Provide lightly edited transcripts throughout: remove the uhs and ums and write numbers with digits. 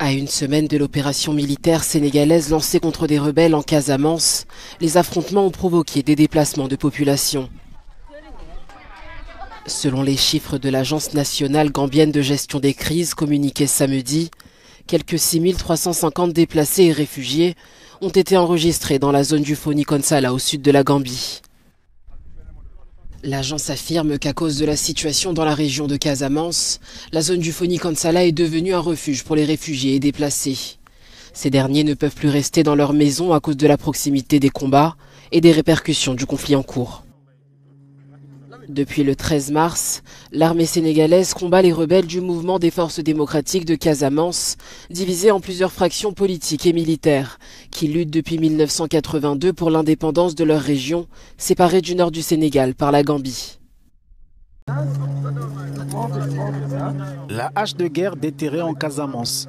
À une semaine de l'opération militaire sénégalaise lancée contre des rebelles en Casamance, les affrontements ont provoqué des déplacements de population. Selon les chiffres de l'Agence nationale gambienne de gestion des crises communiqués samedi, quelques 6350 déplacés et réfugiés ont été enregistrés dans la zone du Foni-Consala au sud de la Gambie. L'agence affirme qu'à cause de la situation dans la région de Casamance, la zone du Foni-Consala est devenue un refuge pour les réfugiés et déplacés. Ces derniers ne peuvent plus rester dans leur maison à cause de la proximité des combats et des répercussions du conflit en cours. Depuis le 13 mars, l'armée sénégalaise combat les rebelles du mouvement des forces démocratiques de Casamance, divisés en plusieurs fractions politiques et militaires, qui luttent depuis 1982 pour l'indépendance de leur région, séparée du nord du Sénégal par la Gambie. La hache de guerre déterrée en Casamance.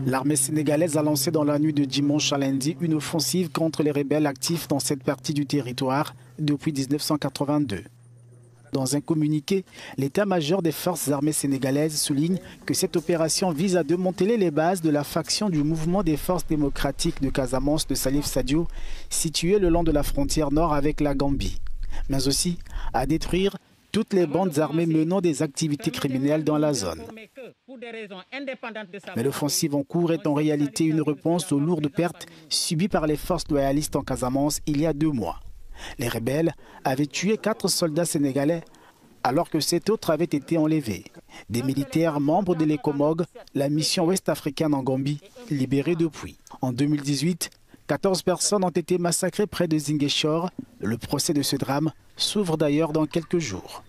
L'armée sénégalaise a lancé dans la nuit de dimanche à lundi une offensive contre les rebelles actifs dans cette partie du territoire depuis 1982. Dans un communiqué, l'état-major des forces armées sénégalaises souligne que cette opération vise à démanteler les bases de la faction du mouvement des forces démocratiques de Casamance de Salif Sadio, située le long de la frontière nord avec la Gambie, mais aussi à détruire toutes les bandes armées menant des activités criminelles dans la zone. Mais l'offensive en cours est en réalité une réponse aux lourdes pertes subies par les forces loyalistes en Casamance il y a 2 mois. Les rebelles avaient tué 4 soldats sénégalais alors que 7 autres avaient été enlevés. Des militaires membres de l'ECOMOG, la mission ouest-africaine en Gambie, libérés depuis. En 2018, 14 personnes ont été massacrées près de Ziguinchor. Le procès de ce drame s'ouvre d'ailleurs dans quelques jours.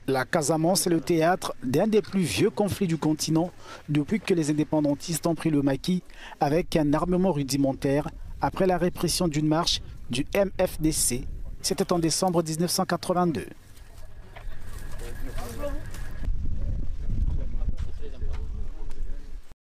La Casamance est le théâtre d'un des plus vieux conflits du continent depuis que les indépendantistes ont pris le maquis avec un armement rudimentaire après la répression d'une marche du MFDC. C'était en décembre 1982.